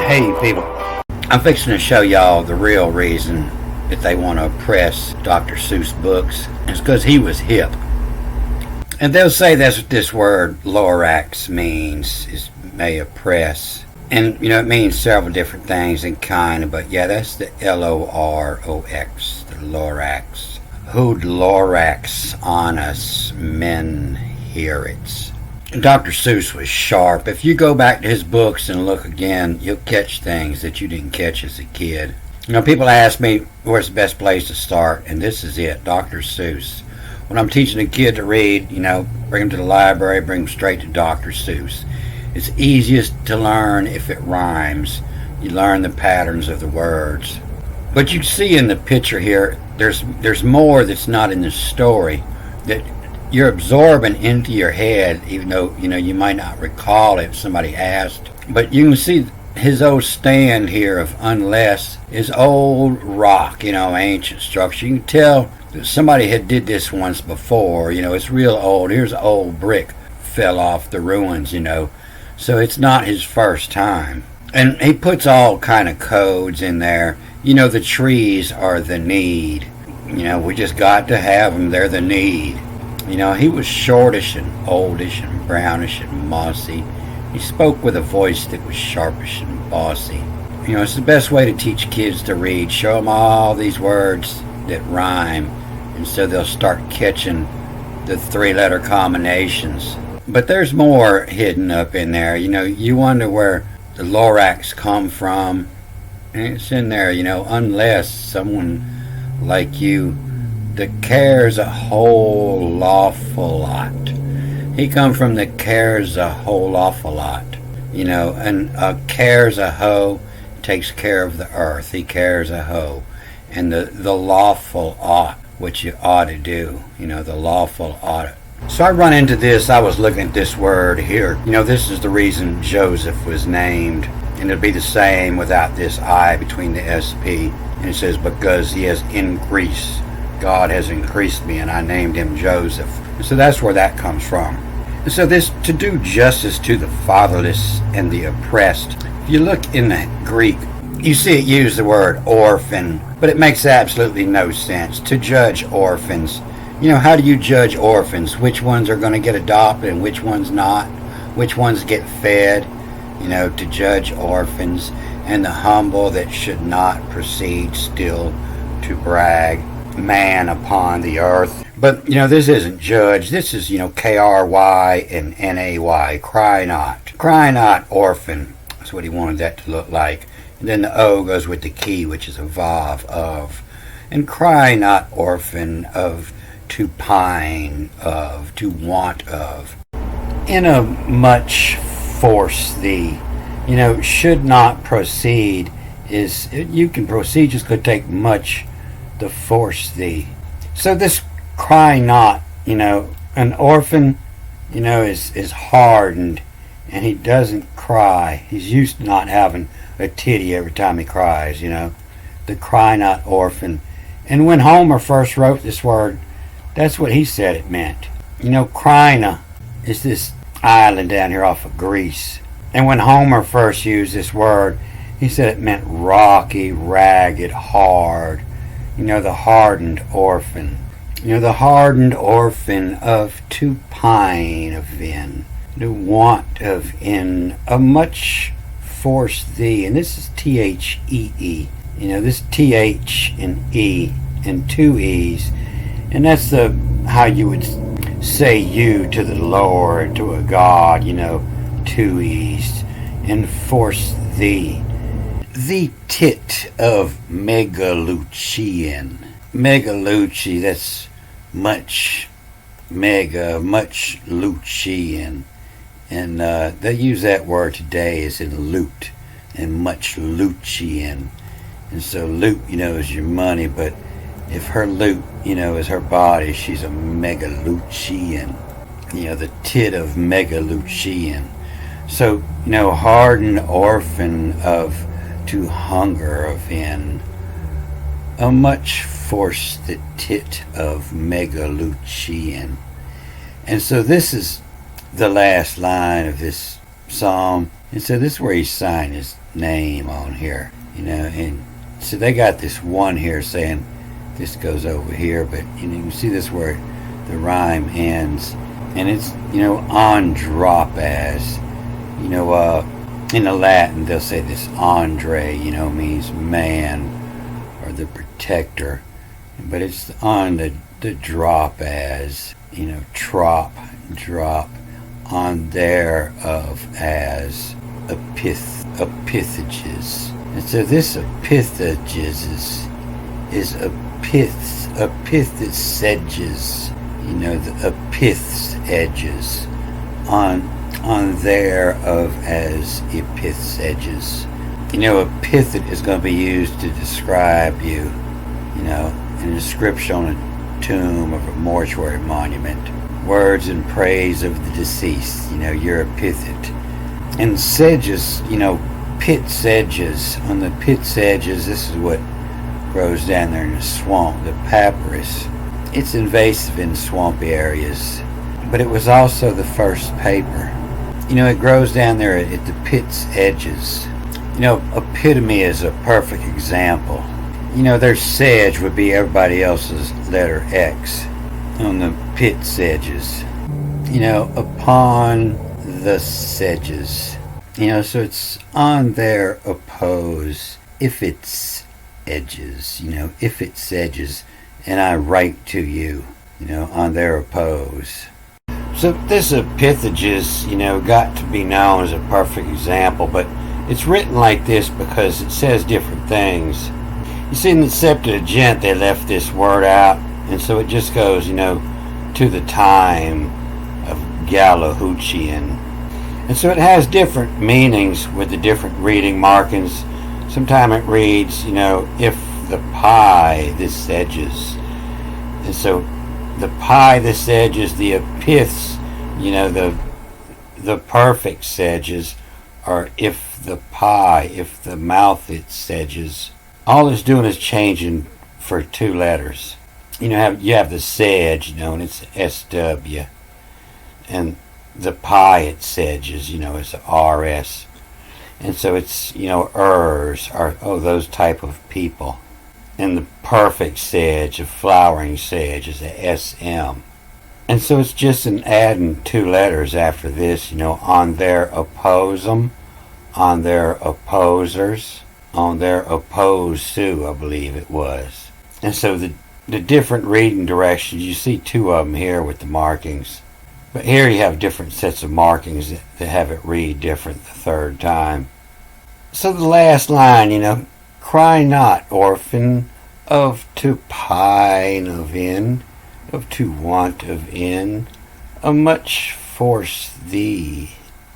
Hey people, I'm fixing to show y'all the real reason that they want to oppress Dr. Seuss books. It's because he was hip. And they'll say that's what this word Lorax means, is may oppress. And, you know, it means several different things and kind of, but yeah, that's the L-O-R-O-X, the Lorax. Who'd Lorax on us, men hear it. Dr. Seuss was sharp. If you go back to his books and look again, you'll catch things that you didn't catch as a kid. You know, people ask me where's the best place to start, and this is it, Dr. Seuss. When I'm teaching a kid to read, you know, bring them to the library, bring them straight to Dr. Seuss. It's easiest to learn if it rhymes. You learn the patterns of the words. But you see in the picture here, there's more that's not in the story that you're absorbing into your head, even though, you know, you might not recall it if somebody asked. But you can see his old stand here of unless is old rock, you know, ancient structure. You can tell that somebody had did this once before, you know, it's real old. Here's an old brick fell off the ruins, you know. So it's not his first time. And he puts all kind of codes in there. You know, the trees are the need. You know, we just got to have them. They're the need. You know, he was shortish and oldish and brownish and mossy. He spoke with a voice that was sharpish and bossy. You know, it's the best way to teach kids to read. Show them all these words that rhyme, and so they'll start catching the three-letter combinations. But there's more hidden up in there. You know, you wonder where the Lorax come from. And it's in there, you know, unless someone like you that cares a whole awful lot. He come from the cares a whole awful lot. You know, and cares a hoe, takes care of the earth. He cares a hoe. And the lawful ought, which you ought to do. You know, the lawful ought. So I run into this, I was looking at this word here. You know, this is the reason Joseph was named. And it'll be the same without this I between the SP. And it says, because he has increased. God has increased me, and I named him Joseph. And so that's where that comes from. And so this, to do justice to the fatherless and the oppressed. If you look in the Greek, you see it use the word orphan, but it makes absolutely no sense. To judge orphans. You know, how do you judge orphans? Which ones are going to get adopted and which ones not? Which ones get fed? You know, to judge orphans, and the humble that should not proceed still to brag, man upon the earth. But, you know, this isn't judge. This is, you know, K-R-Y and N-A-Y. Cry not, orphan. That's what he wanted that to look like. And then the O goes with the key, which is a vav, of. And cry not, orphan, of, to pine of, to want of. In a much force thee. You know, should not proceed is, you can proceed, just could take much to force thee. So this cry not, you know, an orphan, you know, is hardened, and he doesn't cry. He's used to not having a titty every time he cries, you know. The cry not orphan. And when Homer first wrote this word, that's what he said it meant. You know, Kryna is this island down here off of Greece. And when Homer first used this word, he said it meant rocky, ragged, hard. You know, the hardened orphan. You know, the hardened orphan of to pine of in, to want of in, a much force thee. And this is T-H-E-E. You know, this T-H and E and two E's. And that's the how you would say you to the Lord, to a God, you know, two E's. Enforce thee. The tit of Megaluchian. Megaluchi, that's much mega, much Lucian. And they use that word today as in loot, and much Lucian. And so loot, you know, is your money, but if her loot, you know, is her body, she's a Megaluchian. You know, the tit of Megaluchian. So, you know, hardened orphan of to hunger of in, a much force the tit of Megaluchian. And so this is the last line of this psalm. And so this is where he's saying his name on here, and so they got this one here saying this goes over here, but you can see this where the rhyme ends, and it's on drop as, in the Latin they'll say this Andre, means man or the protector, but it's on the drop as, trop, drop, on there of as epithages. And so this epithages is epithasedges, the epiths edges, on there of as epithsedges. Epithet is going to be used to describe you, an inscription on a tomb of a mortuary monument. Words in praise of the deceased, your epithet. And sedges, pit sedges. On the pit sedges, this is what grows down there in the swamp, the papyrus. It's invasive in swampy areas, but it was also the first paper. It grows down there at the pit's edges. Epitome is a perfect example. Their sedge would be everybody else's letter X on the pit's edges. Upon the sedges. So it's on their oppose if it's edges, if it's edges, and I write to you, on their oppose. So this epithages, got to be known as a perfect example, but it's written like this because it says different things. You see, in the Septuagint, they left this word out, and so it just goes, to the time of Galahutian. And so it has different meanings with the different reading markings. Sometimes it reads, if the pie this edges. And so the pie this edges, the epiths, the perfect sedges, or if the pie, if the mouth it sedges. All it's doing is changing for two letters. You have the sedge, and it's SW, and the pie it sedges, it's RS, and so it's ers, or those type of people, and the perfect sedge, a flowering sedge, is a SM, and so it's just an adding two letters after this, on their oppose them, on their opposers, on their opposed to, I believe it was. And so the different reading directions, you see two of them here with the markings. But here you have different sets of markings that have it read different the third time. So the last line, cry not, orphan, of to pine of in, of to want of in, a much force thee,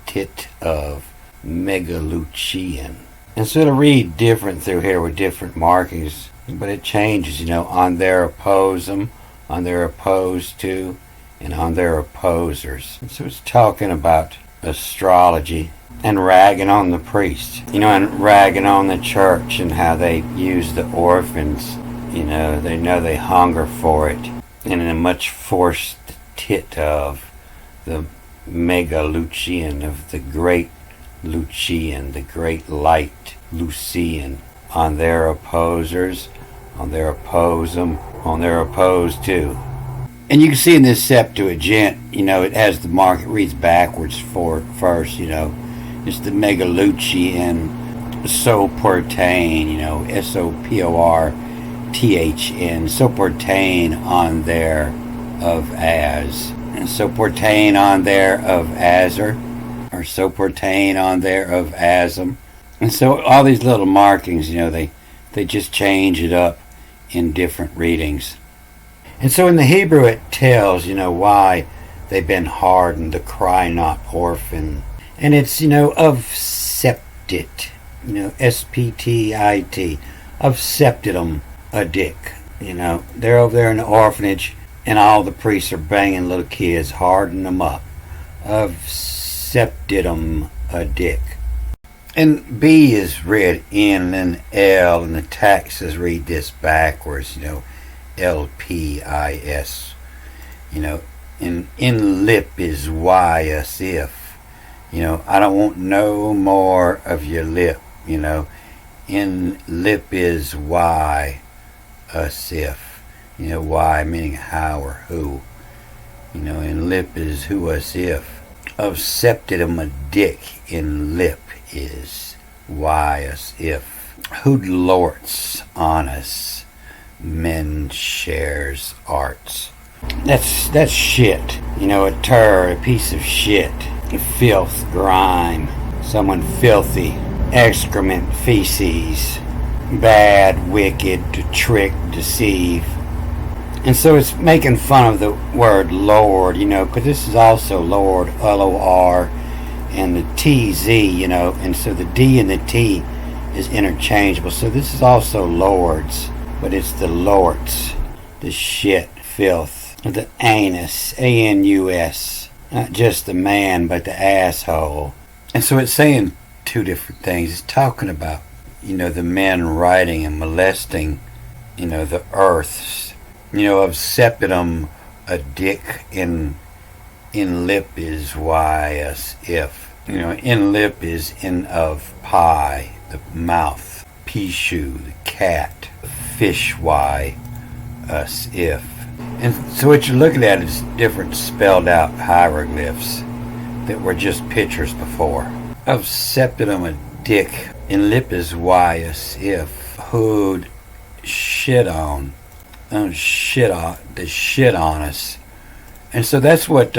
tit of Megalucian. And so it'll read different through here with different markings, but it changes, on their oppose them, on their opposed to, and on their opposers. And so it's talking about astrology and ragging on the priest, and ragging on the church and how they use the orphans. They know they hunger for it, and in a much forced tit of the Megalucian, of the great Lucian, the great light Lucian, on their opposers, on their oppose them, on their opposed to. And you can see in this Septuagint, it has the mark, it reads backwards for first, it's the Megalucian Soportain, Soporthn, Soportain on there of as, and Soportain on there of Azar, or Soportain on there of Asm. And so all these little markings, they just change it up in different readings. And so in the Hebrew it tells, why they've been hardened, the cry not orphan. And it's, of septit, SPTIT, of septitum a dick. They're over there in the orphanage, and all the priests are banging little kids, hardening them up. Of septitum a dick. And B is read in and L, and the taxes read this backwards, LPIS. And in lip is Y as if. I don't want no more of your lip. you know. In lip is why, us if. You know, why meaning how or who. You know, in lip is who, us if. Of septitum a dick in lip is why, us if. Who'd lorts on us, men shares arts. That's shit. You know, a turd, a piece of shit. Filth, grime, someone filthy. Excrement, feces. Bad, wicked, to trick, deceive. And so it's making fun of the word Lord, you know, because this is also Lord, L-O-R, and the T-Z, you know, and so the D and the T is interchangeable. So this is also Lords, but it's the Lords, the shit, filth, the anus, A-N-U-S, not just the man, but the asshole. And so it's saying two different things. It's talking about, you know, the men riding and molesting, you know, the earths. You know, of septum a dick in lip is why, us if. You know, in lip is in of pie, the mouth. Pishu, the cat. Fish why, us if. And so what you're looking at is different spelled out hieroglyphs that were just pictures before. Of septum a dick in lip is why, us if. Who'd shit on. Shit on us. And so that's what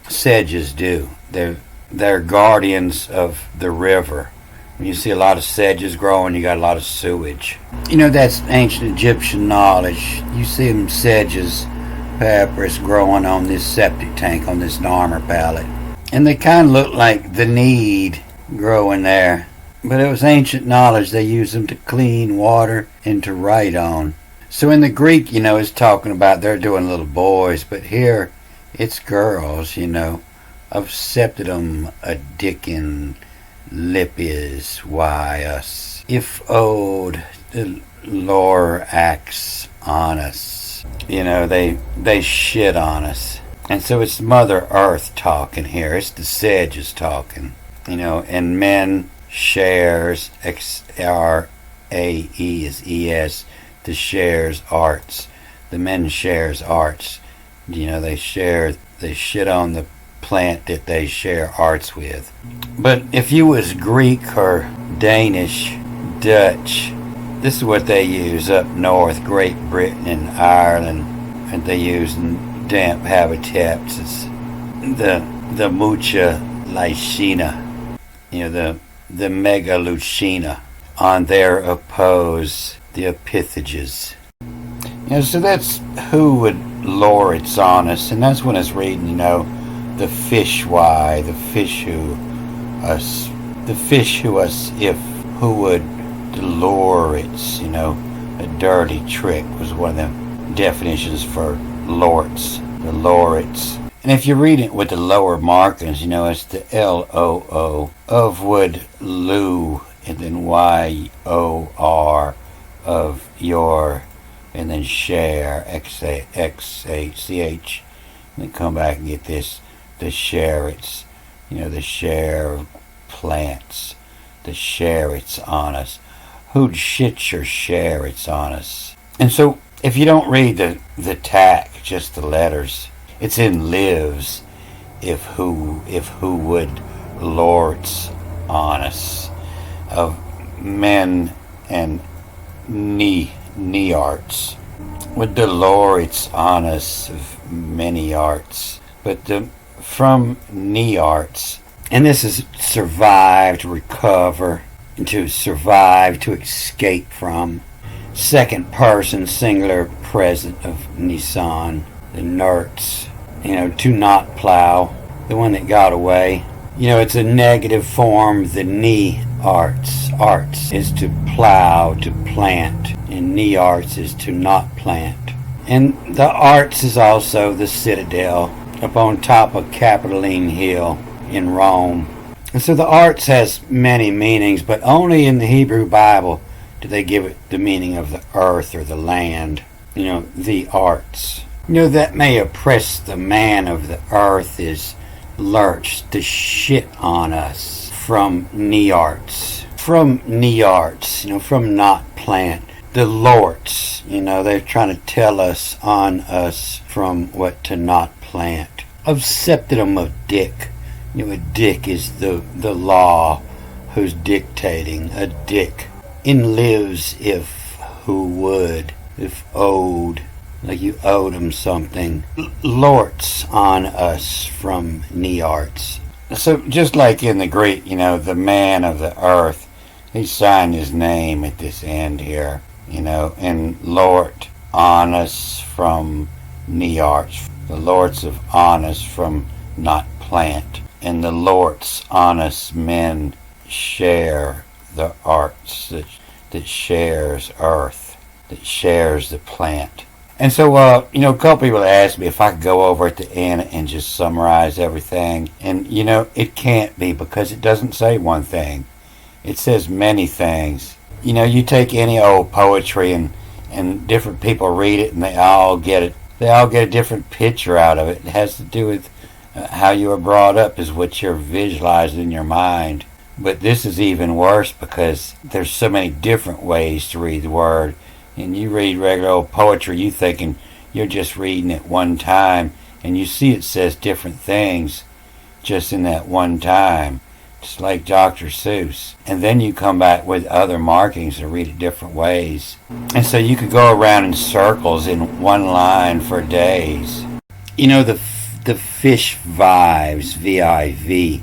sedges do. They're guardians of the river. When you see a lot of sedges growing, you got a lot of sewage. You know, that's ancient Egyptian knowledge. You see them sedges, papyrus growing on this septic tank, on this armor pallet. And they kind of look like the need growing there. But it was ancient knowledge. They used them to clean water and to write on. So in the Greek, you know, it's talking about they're doing little boys, but here it's girls, you know. Of septum a dickin lip is why, us. If ode the Lorax on us. You know, they shit on us. And so it's Mother Earth talking here. It's the sedges talking. You know, and men shares, X-R-A-E is E-S. The shares arts. The men shares arts. You know, they shit on the plant that they share arts with. But if you was Greek or Danish, Dutch, this is what they use up north, Great Britain and Ireland, and they use in damp habitats. It's the mucha lycina, you know, the megalucina. On their oppose the epithages. You know, so that's who would lore its on us, and that's when it's reading, you know, the fish why, the fish who us if who would lure its, you know, a dirty trick was one of them definitions for lorts, the lorets. And if you read it with the lower markings, you know, it's the L-O-O of would loo, and then Y-O-R of your, and then share, X-A-X-A-C-H, and then come back and get this, the sharets, you know, the share of plants, the sharets on us. Who'd shit your sharets on us? And so, if you don't read the tack, just the letters, it's in lives, if who would lords on us, of men and knee arts, with the lords on us of many arts, but from knee arts, and this is survive, to recover, to survive, to escape from. Second person singular present of Nissan, the nerds, you know, to not plow, the one that got away. You know, it's a negative form. The knee arts is to plow, to plant, and knee arts is to not plant. And the arts is also the citadel up on top of Capitoline Hill in Rome. And so the arts has many meanings, but only in the Hebrew Bible do they give it the meaning of the earth or the land. You know, the arts. You know, that may oppress the man of the earth is lurch, to shit on us, from knee arts. from nearts, from not plant. The lorts, they're trying to tell us on us from what to not plant. Of septum of dick. A dick is the law who's dictating. A dick. In lives if who would, if owed, like you owed him something. Lorts on us from nearts. So just like in the Greek, the man of the earth, he signed his name at this end here, and Lort on us from nearts. The lords of honest from not plant, and the lords honest men share the arts that shares earth, that shares the plant. And so, a couple people asked me if I could go over at the end and just summarize everything. And, it can't be, because it doesn't say one thing. It says many things. You take any old poetry and different people read it and they all get it. They all get a different picture out of it. It has to do with how you were brought up is what you're visualizing in your mind. But this is even worse because there's so many different ways to read the word. And you read regular old poetry, you thinking you're just reading it one time, and you see it says different things just in that one time, just like Dr. Seuss. And then you come back with other markings and read it different ways. And so you could go around in circles in one line for days. The fish vives, V-I-V-S,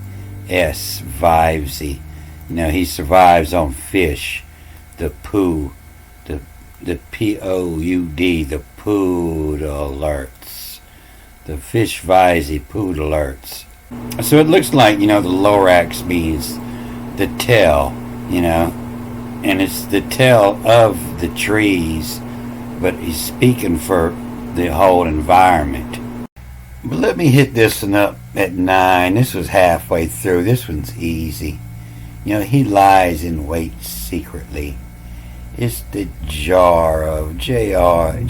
vivesy. He survives on fish, the poo. The P-O-U-D, the pood alerts. The fish visey pood alerts. So it looks like, the Lorax means the tail, and it's the tail of the trees, but he's speaking for the whole environment. But let me hit this one up at 9. This was halfway through. This one's easy. He lies in wait secretly. It's the jar of, J-A-R-V,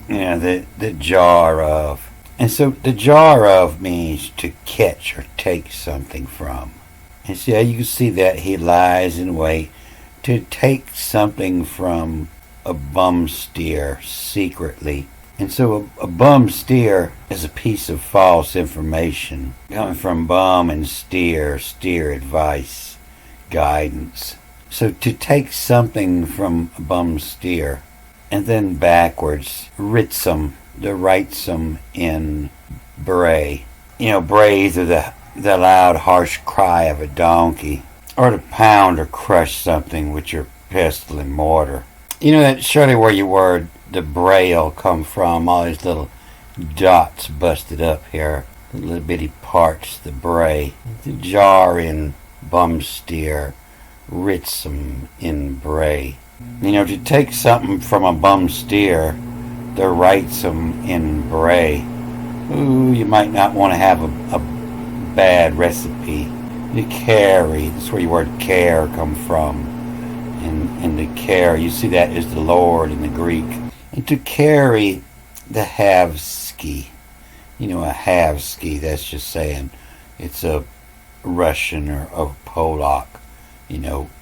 the jar of. And so the jar of means to catch or take something from. And so you can see that he lies in wait to take something from a bumsteer secretly. And so a bumsteer is a piece of false information coming from bum and steer advice, guidance. So to take something from a bumsteer, and then backwards, ritsum, the rightsum in bray. Bray is the loud, harsh cry of a donkey, or to pound or crush something with your pestle and mortar. That's surely where your word, the braille, come from, all these little dots busted up here, the little bitty parts, the bray. The jar in bumsteer, ritsum in bray. To take something from a bumsteer, the rightsum in bray. Ooh, you might not want to have a bad recipe. The carry, that's where your word care come from. And the care, you see that is the Lord in the Greek. And to carry the havski. A havski, that's just saying it's a Russian or a Polak,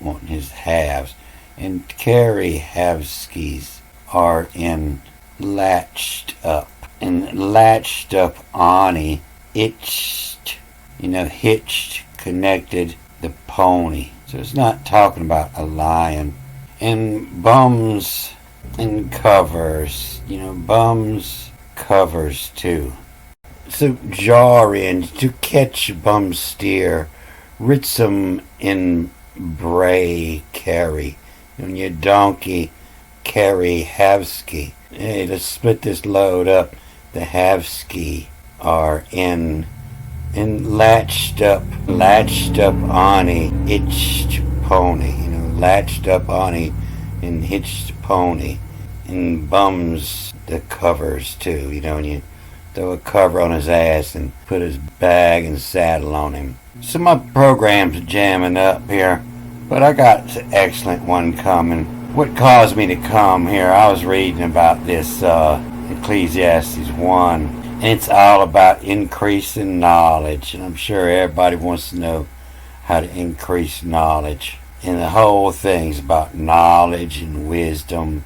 wanting his halves. And carry havskis are in latched up. And latched up ani, itched, hitched, connected, the pony. So it's not talking about a lion. And bums and covers, bums, covers too. So jar in, to catch bumsteer, ritsum in bray carry. When your donkey carry havski. Hey, let's split this load up. The havski are in latched up ani, hitched pony. Latched up ani and hitched pony. And bums the covers too. And you throw a cover on his ass and put his bag and saddle on him. So my program's jamming up here, but I got an excellent one coming. What caused me to come here, I was reading about this Ecclesiastes 1, and it's all about increasing knowledge, and I'm sure everybody wants to know how to increase knowledge. And the whole thing's about knowledge and wisdom,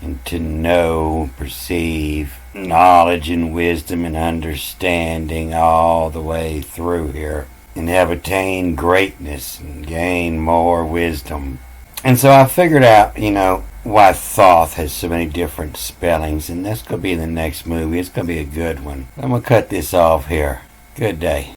and to know, perceive, knowledge and wisdom and understanding all the way through here, and have attained greatness and gained more wisdom. And so I figured out, why Thoth has so many different spellings, and that's going to be in the next movie. It's going to be a good one. I'm going to cut this off here. Good day.